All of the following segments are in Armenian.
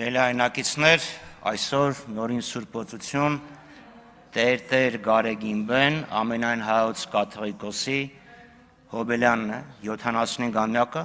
Ձելայնակիցներ, այսօր նորին սուրբոցություն, Տեր Գարեգինբեն, ամենայն հայոց կաթողիկոսի Հոբելյանն է, 75-ամյակը,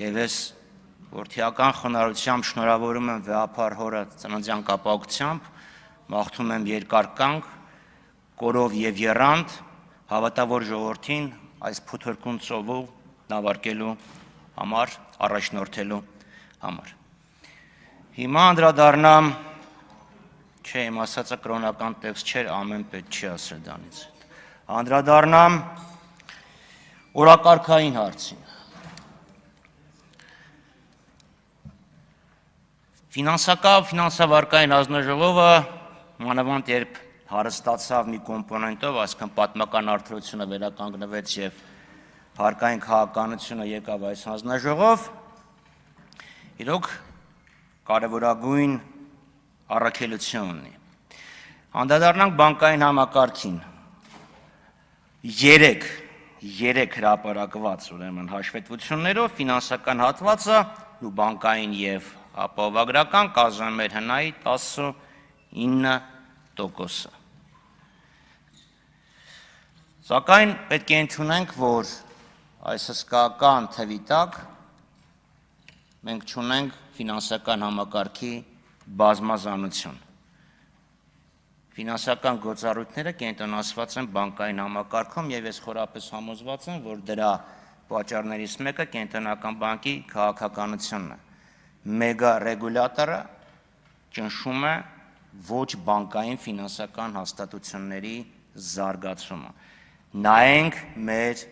և ես որդիական խոնարհությամբ շնորհավորում եմ վեհափառ հորը ծննդյան կապակցությամբ, մաղթում եմ երկար կյանք, կորով և եռանդ, հավատավոր ժողովրդին այս փոթորկուն ծովու նավարկելու համար, առաջնորդելու համար։ Հիմա անդրադառնամ, չէ, իմ ասածը կրոնական տեքստ չէր, ամեն պետք չի ասել դրանից հետ։ Անդրադառնամ օրակարգային հարցին։ Ֆինանսավարկային հանձնաժողովը մանավանդ երբ հարստացավ մի կոմպոնենտով, այսինքն պատմական արդարությունը վերականգնվեց եւ հարկային քաղաքականությունը եկավ այս հանձնաժողով, իրոք կարևորագույն առաքելություն ունի։ Անդրադառնանք բանկային համակարգին։ Երեք հրապարակված ուրեմն հաշվետվություններով ֆինանսական հատվածը ու բանկային եւ ապահովագրական կազմում էր հնայի 19%-ը։ Սակայն պետք է ընդունենք, որ այս հսկայական թվի տակ մենք չունենք ֆինանսական համակարգի բազմազանություն։ Ֆինանսական գործառույթները կենտրոնացված են բանկային համակարգում եւ ես խորապես համոզված եմ, որ դրա պատճառներից մեկը կենտրոնական բանկի քաղաքականությունն է։ Մեգա ռեգուլյատորը ճնշում է ոչ բանկային ֆինանսական հաստատությունների զարգացումը։ Նայենք մեր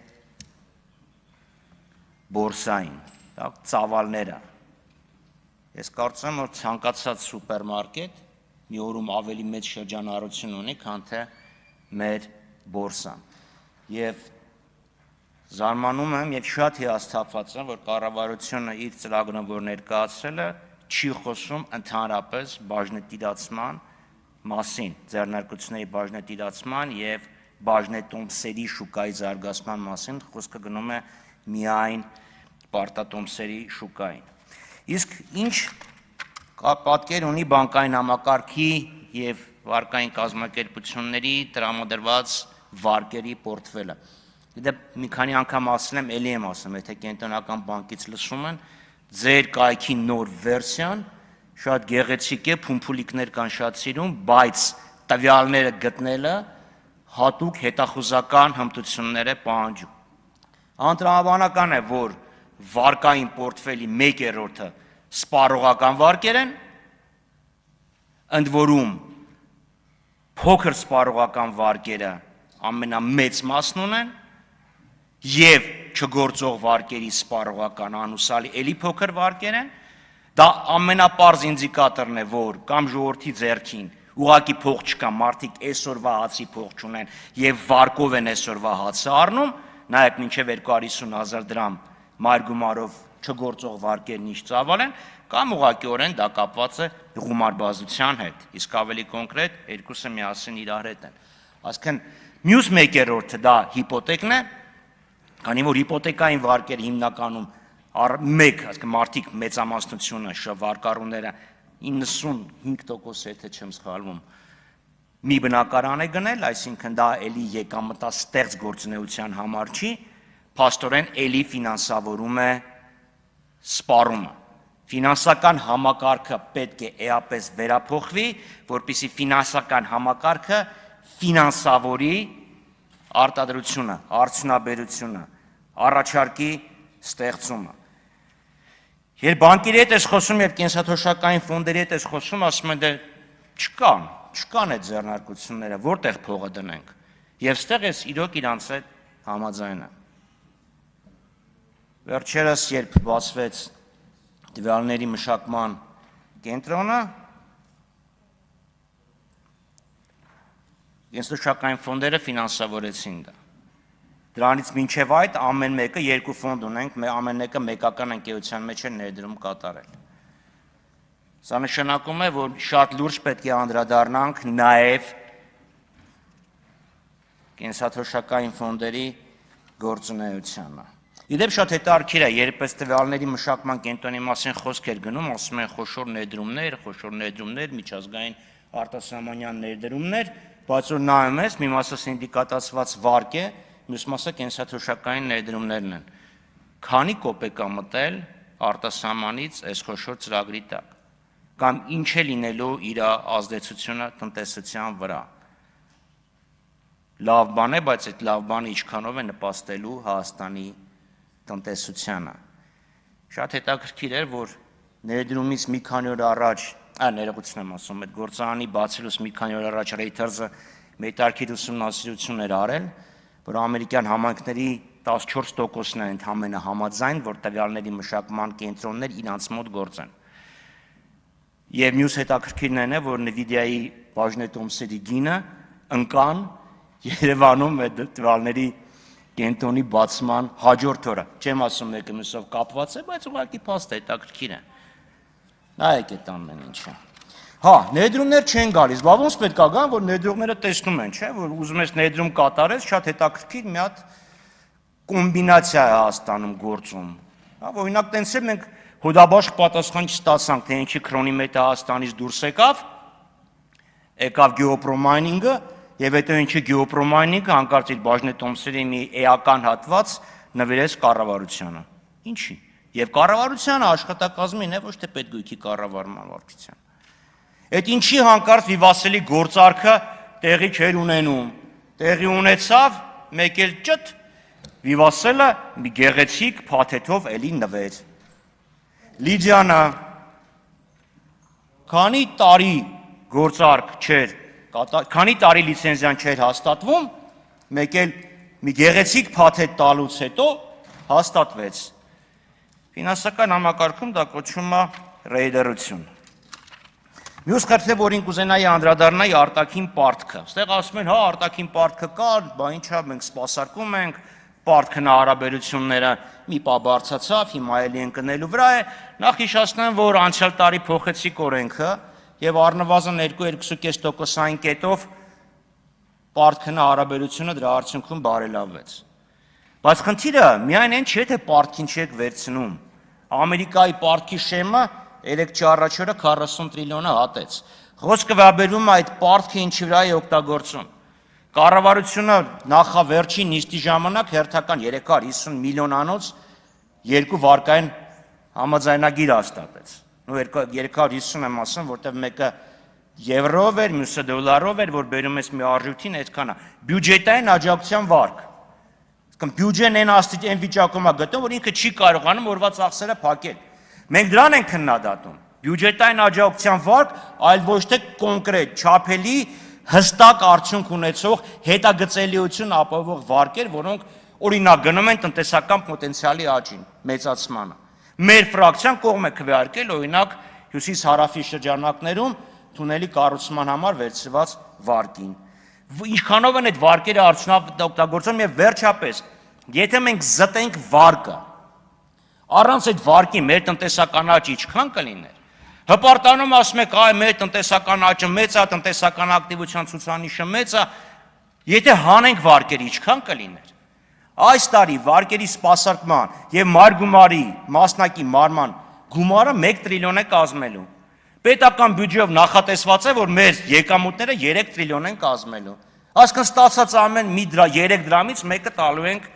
բորսային, ծավալները։ Ես կարծում եմ, որ ցանկացած սուպերմարկետ մի օրում ավելի մեծ շրջանառություն ունի, քան թե մեր բորսան։ Եվ զարմանում եմ եւ շատ հիասթափված եմ, որ կառավարությունը իր ծրագրում, որ ներկայացրել է, չի խոսում ընդհանրապես բաժնետիրացման մասին, ձեռնարկությունների բաժնետիրացման եւ բաժնետոմսերի շուկայի զարգացման մասին, խոսքը գնում է միայն պարտատոմսերի շուկային։ Իսկ ինչ պատկեր ունի բանկային համակարգի եւ վարկային կազմակերպությունների տրամադրված վարկերի պորտֆելը։ Դե մի քանի անգամ ասել եմ, ելի եմ ասում, եթե կենտրոնական բանկից լսում են, ձեր կայքի նոր վերսիան շատ գեղեցիկ է, փումփուլիկներ կան շատ սիրուն, բայց տվյալները գտնելը հատուկ հետախուզական հմտություններ է պահանջում։ Անտրամաբանական է, որ վարկային պորտֆելի 1/3-ը սպառողական վարկեր են, ընդ որում փոքր սպառողական վարկերը ամենամեծ մասն ունեն եւ չգործող վարկերի սպառողական անուսալի էլի փոքր վարկեր են, դա ամենապարզ ինդիկատորն է, որ կամ ժողովրդի ձեռքին ուղղակի փող չկա, մարդիկ այսօրվա հացի փող չունեն եւ վարկով են այսօրվա հացը առնում, նայեք մինչեւ 250,000 դրամ մայր գումարով չգործող վարկերն ինչ ծավալ են, կամ ուղղակիորեն դա կապված է գումարբազության հետ, իսկ ավելի կոնկրետ երկուսը միասին իրար հետ են։ Այսինքն մյուս 1/3-ը դա հիպոթեկն է, քանի որ հիպոթեկային վարկերը հիմնականում այսինքն մարդիկ մեծամասնությունը վարկառուները 95%, եթե չեմ սխալվում, մի բնակարան է գնել, այսինքն դա էլի եկամտաստեղծ գործունեության համար չի, փաստորեն էլի ֆինանսավորում է սպառումը։ Ֆինանսական համակարգը պետք է էապես վերափոխվի, որպեսզի ֆինանսական համակարգը ֆինանսավորի արտադրությունը, արդյունաբերությունը, առաջարկի ստեղծումը։ Երբ բանկերի հետ ես խոսում, երբ կենսաթոշակային ֆոնդերի հետ ես խոսում, ասում են դե չկան այդ ձեռնարկությունները, որտեղ փողը դնենք։ Եվ ստեղ ես իրոք իրանց հետ համաձայն եմ։ Վերջերս երբ բացվեց տվյալների մշակման կենտրոնը, կենսաթոշակային ֆոնդերը ֆինանսավորեցին դա։ Դրանից մինչև այդ ամեն մեկը երկու ֆոնդ ունենք, ամեն մեկը մեկական ընկերության մեջ են ներդրում կատարել։ Սա նշանակում է, որ շատ լուրջ պետք է անդրադառնանք նաև կենսաթոշակային ֆոնդերի գործունեությանը։ Իդեպ շատ հետաքրքիր է, երբ այս տվյալների մշակման կենտրոնի մասին խոսք էր գնում, ասում են խոշոր ներդրումներ, միջազգային արտասահմանյան ներդրումներ, բայց որ նայում ես, մի մասը սինդիկատացված վարկ է, մյուս մասը կենսաթոշակային ներդրումներն են։ Քանի կոպեկ է մտել արտասահմանից այս խոշոր ծրագրի տակ, կամ ինչ է լինելու իր ազդեցությունը տնտեսության վրա։ Լավ բան է, բայց այդ լավ բանը ինչքանով է նպաստելու Հայաստանի տնտեսությանը։ Շատ հետաքրքիր էր, որ ներդրումից մի քանի օր առաջ, ներողություն եմ ասում, այդ գործարանի բացելուց մի քանի օր առաջ Reuters-ը մետաքրքիր ուսումնասիրություն էր արել, որ ամերիկյան համայնքների 14%-ն է ընդհանրապես համաձայն, որ տվյալների մշակման կենտրոններ իրանց մոտ գործեն։ Եվ մյուս հետաքրքիրն այն է, որ Nvidia-ի բաժնետոմսերի գինը ընկան Երևանում այդ տվյալների կենտրոնի բացման հաջորդ օրը, չեմ ասում մեկը մյուսով կապված է, բայց ուղղակի փաստ է, հետաքրքիր է։ Նայեք այդ ամեն ինչը։ Հա, ներդրումներ չեն գալիս, բա ոնց պետք է գան, որ ներդրողները տեսնում են, չէ՞, որ ուզում ես ներդրում կատարես, շատ հետաքրքիր մի հատ կոմբինացիա է Հայաստանում գործում։ Հա, օրինակ տենց է մենք հոդաբաշխ պատասխան չստացանք, թե ինչի քրոնիմետրը Հայաստանից դուրս եկավ գեոպրոմայնինգը, եւ հետո ինչի գեոպրոմայնինգը հանկարծ իր բաժնետոմսերի մի էական հատված նվիրեց կառավարությանը։ Ինչի։ Եվ կառավարությանը աշխատակազմին է, ոչ թե պետգույքի կառավարման վարչության։ Այդ ինչի հանկարծ վիվասելի գործարքը տեղի չէր ունենում։ Տեղի ունեցավ, մեկ էլ ճտ վիվասելը մի գեղեցիկ փաթեթով էլի նվեր։ Լիդիանը քանի տարի գործարք չէր, քանի տարի լիցենզիան չէր հաստատվում, մեկ էլ մի գեղեցիկ փաթեթ տալուց հետո հաստատվեց։ Ֆինանսական համակարգում դա կոչվում է ռեյդերություն։ Մյուս խնդիրը, որին կուզենայի անդրադառնալ, արտաքին պարտքը։ Այստեղ ասում են, հա, արտաքին պարտքը կա, բա ինչա, մենք սպասարկում ենք, պարտքն հարաբերությունները մի պա բարձրացավ, հիմա էլի ընկնելու վրա է։ Նախ հիշեցնեմ, որ անցյալ տարի փոխեցիք օրենքը եւ առնվազն 2-2.5%-ային կետով պարտքն հարաբերությունը դրա արդյունքում բարելավվեց։ Բայց խնդիրը միայն այն չէ, թե պարտքին չեք վերցնում։ Ամերիկայի պարտքի շեմը 3 առաջ օրը 40 տրիլիոնը հատեց։ Խոսքը վերաբերում է այդ պարտքը ինչի վրա է օգտագործում։ Կառավարությունը նախավերջին նիստի ժամանակ հերթական 350 միլիոնանոց 2 վարկային համաձայնագիր հաստատեց։ Նու 350 եմ ասում, որտեղ մեկը եվրով էր, մյուսը դոլարով էր, որ բերում ես մի արժույթին, այդքան է։ Բյուջետային աջակցության վարկ։ Կամ բյուջեն այն վիճակում է գտնում, որ ինքը չի կարողանում օրվա ծախսերը փակել։ Մենք դրան ենք քննադատում։ Բյուջետային աջակցության վարկ, այլ ոչ թե կոնկրետ, չափելի, հստակ արդյունք ունեցող հետագծելիություն ապահովող վարկեր, որոնք օրինակ գնում են տնտեսական պոտենցիալի աճին, մեծացմանը։ Մեր ֆրակցիան կողմ է քվեարկել օրինակ հյուսիս-հարավի շրջանակներում թունելի կառուցման համար վերցված վարկին։ Ինչքանով են այդ վարկերը արդյունավետ օգտագործում եւ վերջապես, եթե մենք զտենք վարկը, առանց այդ վարկի մեր տնտեսական աճը ինչքան կլիներ։ Հպարտանում ասում եք, այ մեր տնտեսական աճը մեծ է, տնտեսական ակտիվության ցուցանիշը մեծ է, եթե հանենք վարկերը ինչքան կլիներ։ Այս տարի վարկերի սպասարկման եւ մարգումարի մասնակի մարման գումարը 1 տրիլիոն է կազմելու։ Պետական բյուջեով նախատեսված է, որ մեր եկամուտները 3 տրիլիոն են կազմելու։ Այսինքն ստացած ամեն մի 3 դրամից մեկը տալու ենք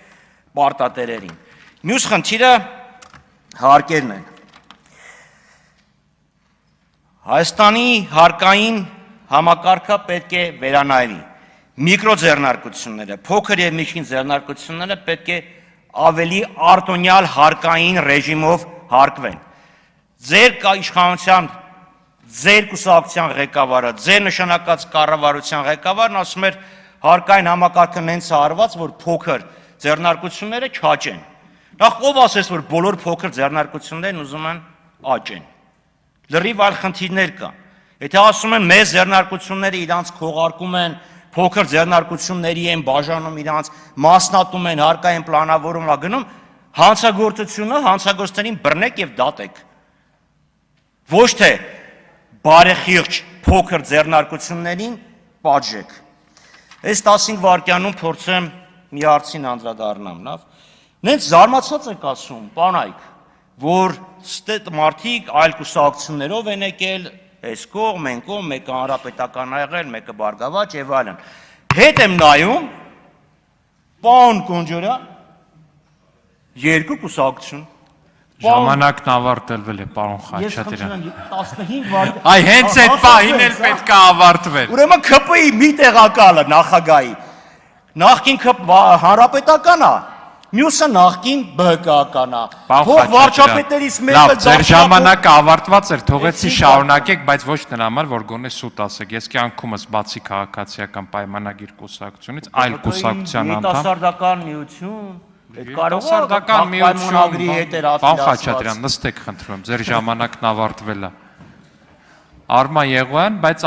պարտատերերին։ Մյուս խնդիրը հարկերն են։ Հայաստանի հարկային համակարգը պետք է վերանայվի։ Միկրոձեռնարկությունները, փոքր եւ միջին ձեռնարկությունները պետք է ավելի արտոնյալ հարկային ռեժիմով հարկվեն։ Ձեր իշխանության, ձեր կուսակցության ղեկավարը, ձեր նշանակած կառավարության ղեկավարն ասում էր հարկային համակարգը նենց արված, որ փոքր ձեռնարկությունները չաճեն։ Նախ ով ասես, որ բոլոր փոքր ձեռնարկություններն ուզում են աճեն։ Լրիվ այլ խնդիրներ կան։ Եթե ասում են մեծ ձեռնարկությունները իրանց քողարկում են, փոքր ձեռնարկությունների են բաժանում իրանց, մասնատում են, հարկային պլանավորում գնում, հանցագործությունը հանցագործներին բռնեք եւ դատեք։ Ոչ թե բարեխիղճ փոքր ձեռնարկություններին պատժեք։ Այս 15 վայրկյանում փորձեմ մի հարցին անդրադառնամ, լավ։ Նենց զարմացած եք ասում, բանայք, որ ստետ մարդիկ այլ կուսակցություններով են եկել, այս կողմ, են կողմ, մեկը հանրապետական ա եղել, մեկը Բարգավաճ եւ այլն։ Հետ եմ նայում, պարոն Կոնջորյան, երկու կուսակցություն։ Ժամանակն ավարտվել է, պարոն Խաչատրյան։ Ես 15 վայր։ Այ հենց այդ պահին էլ պետք է ավարտվել։ Ուրեմն ԿՊ-ի մի տեղակալը նախագահի, նախկին հանրապետական է, մյուսը նախկին ԲՀԿ-ական է։ Թող վարչապետերից մեկը լավ, ձեր ժամանակը ավարտված էր, թողեցի շարունակեք, բայց ոչ նրա համար, որ գոնե սուտ ասեք։ Ես կյանքումս բացի քաղաքացիական պայմանագիր կուսակցությունից, այլ կուսակցության անդամ։ Երիտասարդական միություն, այդ կարող է Սարդական պայմանագրի հետ էր Պարոն աֆիլիացված։ Խաչատրյան, նստեք խնդրում, ձեր ժամանակն ավարտվել է։ Արման Եղոյան, բայց